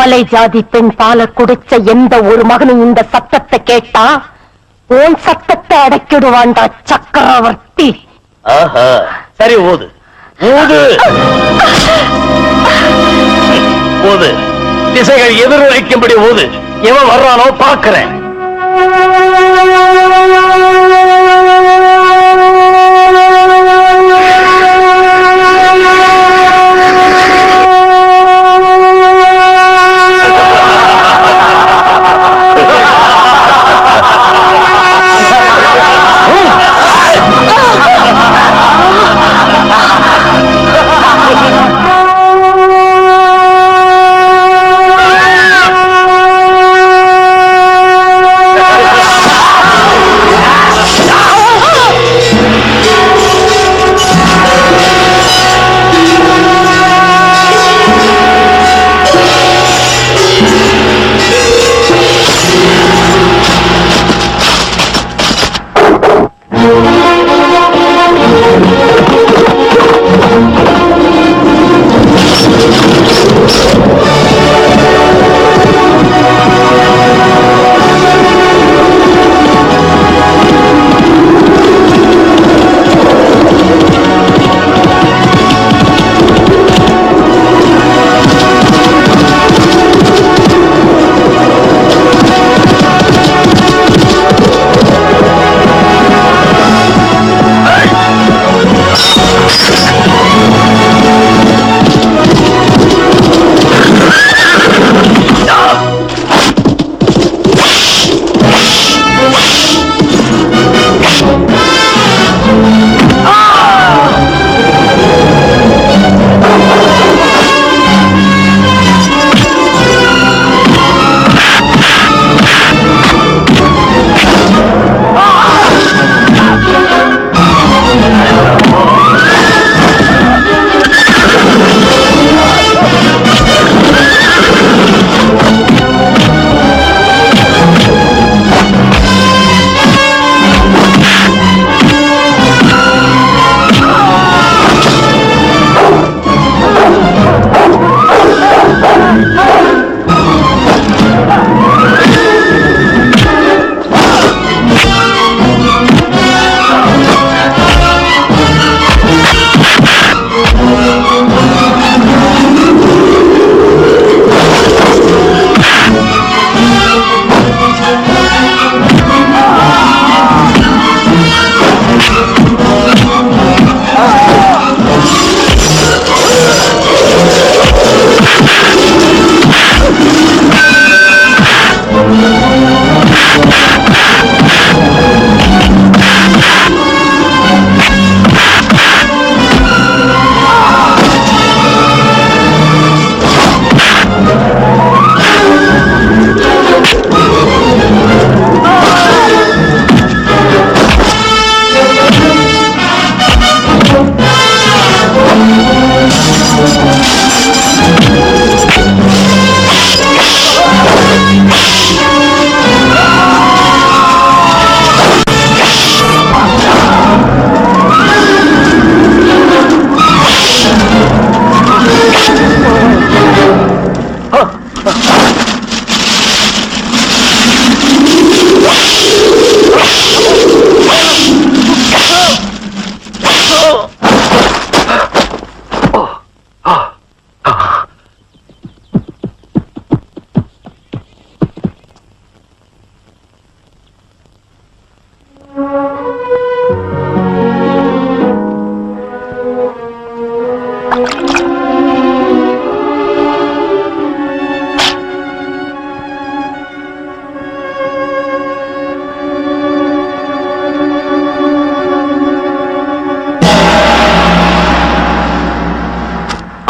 கவலை ஜாதி பெண் பால குடிச்ச எந்த ஒரு மகனும் இந்த சத்தத்தை கேட்டா உன் சத்தத்தை அடக்கிடுவான்டா சக்கரவர்த்தி. சரி, ஊது ஊது ஊது. திசைகள் எதிர்வைக்கும்படி ஊது. எவன் வர்றானோ பார்க்கிறேன்.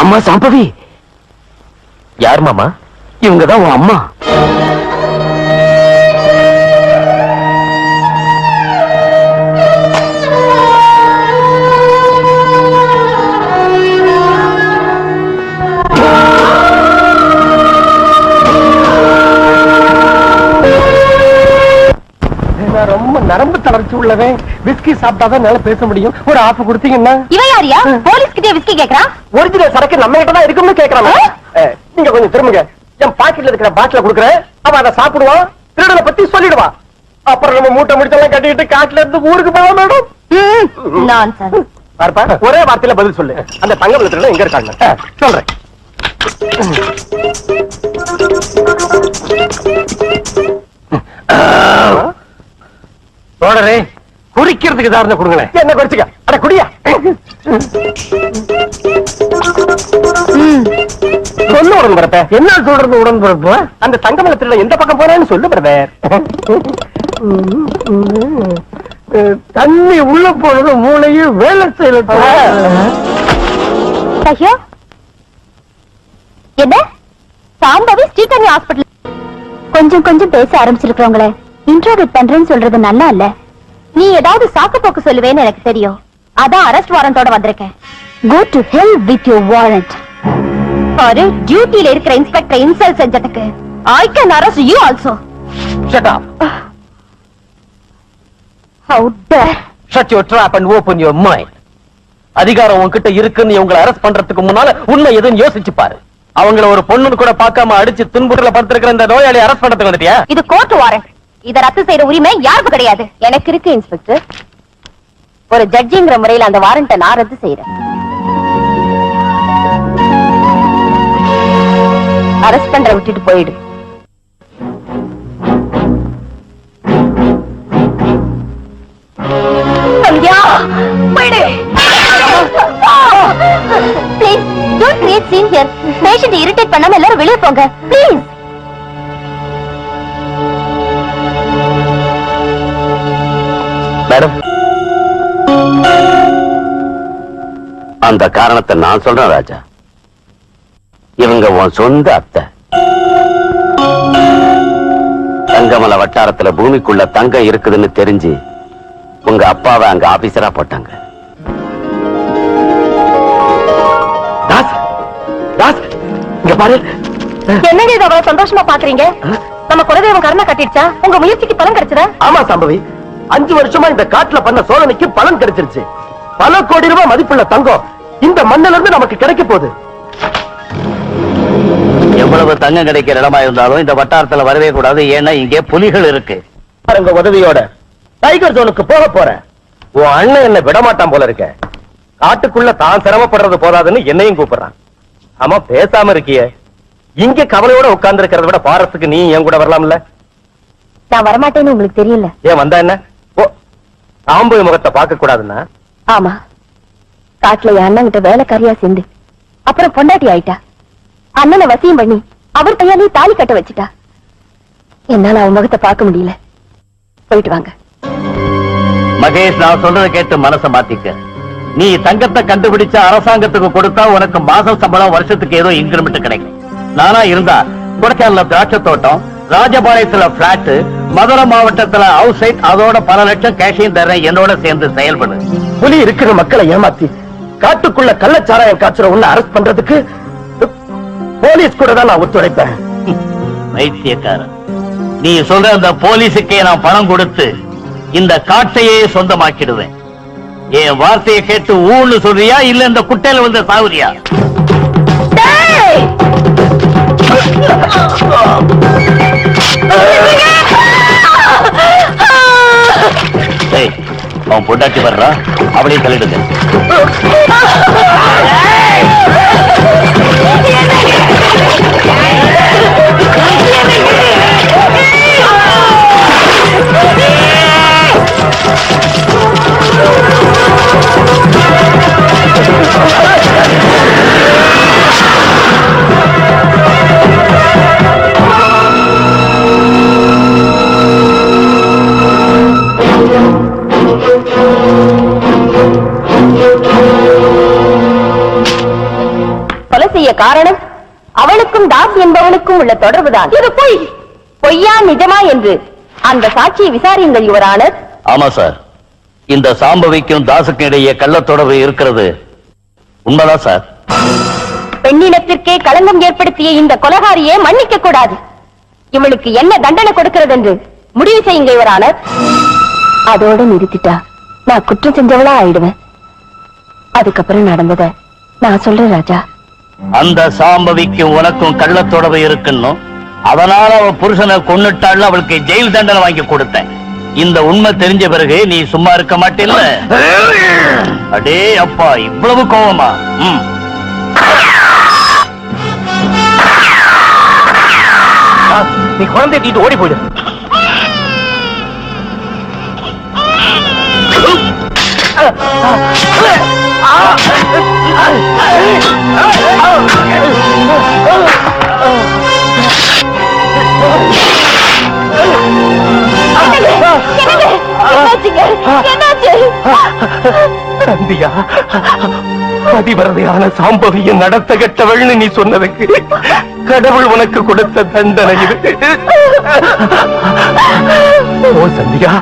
அம்மா சம்பவி. யார் மாமா? இவங்கதான் உன் அம்மா. ரொம்ப நரம்பு தளர்ச்சி உள்ளவன். விஸ்கி சாப்பிட்டாதான் நல்லா பேச முடியும். ஒரு ஆஃப் கொடுத்தீங்கன்னா. இவன் யாரியா? போலீஸ் கிட்டே விஸ்கி கேக்குறான். ஒரிஜினல் சரக்கு நம்ம கிட்ட தான் இருக்கும்னு கேக்குறாங்க. நீங்க கொஞ்சம் திரும்புங்க. என் பாக்கெட்ல இருக்கிற பாட்டில குடுக்குறேன், அவன் அதை சாப்பிடுவான், திருடனை பத்தி சொல்லிடுவான். அப்புறம் நம்ம மூட்டை முடிச்செல்லாம் கட்டிட்டு காட்டுல இருந்து ஊருக்கு போவோம் மேடம். நான்சென்ஸ். பார்ப்பா, ஒரே வார்த்தையில பதில் சொல்லு. அந்த தங்கம் திருடன் எங்க இருக்காங்க? சொல்றேன். தோழரே, குறிக்கிறதுக்கு தாரணை கொடுங்களேன். என்ன குறிச்சுக்க? அட குடியா. சொல்லு உடன்பரப்ப. என்ன சொல்றது உடன்பரப்பு? அந்த தங்கமலத்துல எந்த பக்கம் போறேன்னு சொல்லு பிரதர். தண்ணி உள்ள போனது மூளையும் வேலை செய்யல. ஐயோ, என்ன சாம்பவி ஸ்ரீகன்யா ஹாஸ்பிடல்? கொஞ்சம் கொஞ்சம் பேச ஆரம்பிச்சிருக்கவங்களே இன்ட்ரோகேட் பண்றேன்னு சொல்றது நல்லா இல்ல. நீ ஏதாவது சாக்கு போக்கு சொல்லுவேன்னு எனக்கு தெரியும். அதான் அரெஸ்ட் வாரண்டோட வந்திருக்கேன். Go to hell with your warrant. பாரு, டியூட்டில இருக்கிற இன்ஸ்பெக்டர் இன்சல்ட் செஞ்சதுக்கு I can arrest you also. Shut up. How dare. Shut your trap and open your mind. அதிகாரம் உன்கிட்ட இருக்குன்னு உங்களை அரெஸ்ட் பண்றதுக்கு முன்னால உண்மை எதுன்னு யோசிச்சு பாரு. அவங்கள ஒரு பொண்ணுன்னு கூட பார்க்காம அடிச்சு துன்புறுல படுத்திருக்கிற இந்த நோயாளி அரெஸ்ட் பண்றதுக்கு வந்துட்டியா? இது கோர்ட் வாரண்ட். இத ரத்து செய்யற உரிமை யாருக்கும் கிடையாது. எனக்கு இருக்கு இன்ஸ்பெக்டர். ஒரு ஜட்ஜிங்கிற முறையில அந்த வாரண்ட நான் ரத்து செய்யறேன். அரெஸ்ட் பண்ற விட்டுட்டு போயிடு. சந்தியா, போயிடு. Please, don't create scene here. Patient irritate பண்ணாம எல்லாரும் வெளியே போங்க. Please. மேடம், அந்த காரணத்தை நான் சொல்றேன் ராஜா. இவங்க உன் சொந்த அத்தை. தங்கமலை வட்டாரத்துல பூமிக்குள்ள தங்கம் இருக்குதுன்னு தெரிஞ்சு உங்க அப்பாவை அங்க ஆபீசரா போட்டாங்க. இங்க பாரு. என்னங்க இது அவ்வளவு சந்தோஷமா பாக்குறீங்க? நம்ம குலதெய்வம் கருணை கட்டிடுச்சா? உங்க முயற்சிக்கு பலன் கிடைச்சதா? ஆமா சம்பவி, 5 வருஷமா இந்த காட்டுல பண்ண சோதனைக்கு பலன் கிடைச்சிருச்சு. பல கோடி ரூபாய் மதிப்புள்ள தங்கம் இந்த மண்ணில இருந்து நமக்கு கிடைக்க போகுது. எவ்வளவு தங்கம் கிடைக்கிற இடமா இருந்தாலும் இந்த வட்டாரத்துல வரவே கூடாது. ஏன்னா இங்கே புலிகள் இருக்கு. உங்க உதவியோட டைகர் ஜோனுக்கு போக போறேன். உன் அண்ணன் என்ன விடமாட்டான் போல இருக்க. காட்டுக்குள்ள தான் சிரமப்படுறது போதாதுன்னு என்னையும் கூப்பிடுறான். ஆமா, பேசாம இருக்கிய. இங்க கவலையோட உட்கார்ந்து இருக்கிறத விட பாரத்துக்கு நீ என் கூட வரலாம்ல? நான் வரமாட்டேன்னு உங்களுக்கு தெரியல. ஏன் வந்தா என்ன? ஓ, சாம்பு முகத்தை பார்க்க கூடாதுன்னா? ஆமா, காட்டுல என் அண்ணன் கிட்ட வேலைக்காரியா சேர்ந்து அப்புறம் பொண்டாட்டி ஆயிட்டா. அண்ணனை வசியம் பண்ணி அவர் கையாலே தாலி கட்ட வச்சுட்டா. என்னால அவன் முகத்தை பார்க்க முடியல. போயிட்டு வாங்க. மகேஷ், நான் சொல்றதை கேட்டு மனசை மாத்திக்க. நீ தங்கத்தை கண்டுபிடிச்ச அரசாங்கத்துக்கு கொடுத்தா உனக்கு மாசம் சம்பளம், வருஷத்துக்கு ஏதோ இன்கிரிமெண்ட் கிடைக்கும். நானா இருந்தா கொடைக்கானல திராட்சை தோட்டம், ராஜபாளையத்துல பிளாட், மதுரை மாவட்டத்துல ஹவுஸ் சைட், அதோட பல லட்சம் கேஷையும் தர்றேன். என்னோட சேர்ந்து செயல்படு. புலி இருக்கிற மக்களை ஏமாத்தி காட்டுக்குள்ள கள்ளச்சாராயம் காய்ச்சற உள்ள அரெஸ்ட் பண்றதுக்கு போலீஸ் கூட தான் நான் ஒத்துழைப்பேன். வைத்தியக்காரன், நீ சொல்ற அந்த போலீஸுக்கே நான் பணம் கொடுத்து இந்த காட்டையே சொந்தமாக்கிடுவேன். என் வார்த்தையை கேட்டு ஊன்னு சொல்றியா, இல்ல இந்த குட்டையில வந்து சாவுறியா? அவன் பொண்டாட்டி வர்றா, அவளையும் தள்ளிடுங்க. கொலை செய்ய காரணம் அவளுக்கும் தாஸ் என்பவனுக்கும் உள்ள தொடர்புதான். இது பொய். பொய்யா நிஜமா என்று அந்த சாட்சியை விசாரியுங்கள் யுவர் ஆனர். ஆமா சார், இந்த சாம்பவிக்கும் தாசுக்கும் இடையே கள்ள தொடர்பு இருக்கிறது உண்மைதான் சார். பெண்ணினத்திற்கே களங்கம் ஏற்படுத்திய இந்த கொலைகாரியை மன்னிக்க கூடாது. இவளுக்கு என்ன தண்டனை கொடுக்கிறது என்று முடிவு செய்யுங்க யுவர் ஆனர். அதோட நிறுத்திட்டா நான் குற்றம் செஞ்சவளா ஆயிடுவேன். அதுக்கப்புறம் நடந்தத நான் சொல்றேன் ராஜா. அந்த சாம்பவிக்கு உனக்கும் கள்ளத்தொடர்பு இருக்குன்னும் அதனால அவ புருஷனை கொன்னுட்டாள், அவளுக்கு ஜெயில் தண்டனை வாங்கி கொடுத்தேன். இந்த உண்மை தெரிஞ்ச பிறகு நீ சும்மா இருக்க மாட்டேல்ல? அடே அப்பா, இவ்வளவு கோவமா? நீ குழந்தை தீட்டு ஓடி போயிடு. சந்தியா, பதிவரதையான சாம்பவியை நடத்த கெட்டவள்னு நீ சொன்னதுக்கு கடவுள் உனக்கு கொடுத்த தண்டனை இது. ஓ சந்தியா,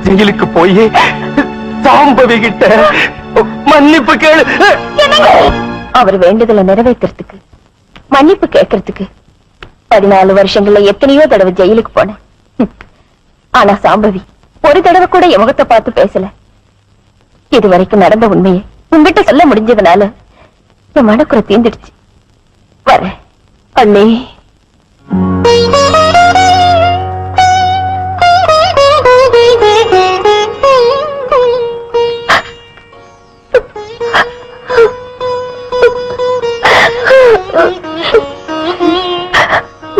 ஜெயிலுக்கு போய் சாம்பவி கிட்ட மன்னிப்பு கேளு. அவர் வேண்டுதலை நிறைவேற்றுறதுக்கு மன்னிப்பு கேட்கறதுக்கு 14 வருஷங்கள்ல எத்தனையோ தடவை ஜெயிலுக்கு போனேன். ஆனா சாம்பவி ஒரு தடவை கூட என் முகத்தை பார்த்து பேசல. இதுவரைக்கும் நடந்த உண்மையை உங்ககிட்ட சொல்ல முடிஞ்சதுனால என் மனக்குறை தீர்ந்துடுச்சு. வர அண்ணே.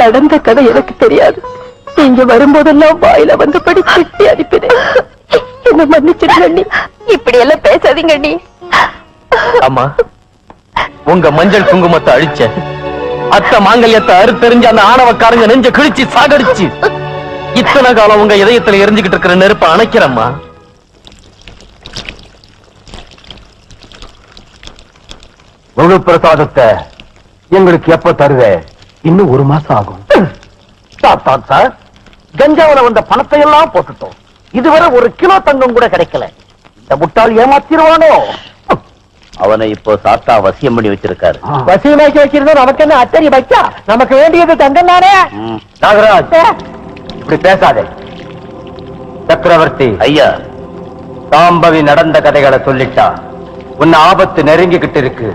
நடந்த கதை எனக்கு தெரியாது. நீங்க வரும்போதெல்லாம் வாயில வந்தபடி திட்டி அனுப்பினேன். என்ன மன்னிச்சிடுங்க அண்ணி. இப்படி எல்லாம் பேசாதீங்க அண்ணி. அம்மா, உங்க மஞ்சள் குங்குமத்தை அழிச்ச, அத்த மாங்கல்யத்தை அறுத்தெறிஞ்ச அந்த ஆணவக்காரங்க நெஞ்ச கிழிச்சு சாகடிச்சு இத்தனை காலம் உங்க இதயத்துல எரிஞ்சுக்கிட்டு இருக்கிற நெருப்ப அணைக்கிறம்மா. முழு பிரசாதத்தை எங்களுக்கு எப்ப தருவே? இன்னும் 1 மாசம் ஆகும். சார், கஞ்சாவில வந்த பணத்தை எல்லாம் போட்டுட்டோம். இதுவரை 1 கிலோ தங்கம் கூட கிடைக்கல. இந்த முட்டாள் ஏமாத்திருவானோ? அவனை இப்போ சாத்தா வசியம் பண்ணி வச்சிருக்காரு. வசியமாக்கி வச்சிருந்தா நமக்கு என்ன அத்தறி வைக்கா? நமக்கு வேண்டியது தங்கம் தானே. நாகராஜ், இப்படி பேசாதே. சக்கரவர்த்தி ஐயா, சாம்பவி நடந்த கதைகளை சொல்லிட்டா. உன்னை ஆபத்து நெருங்கிக்கிட்டு இருக்கு.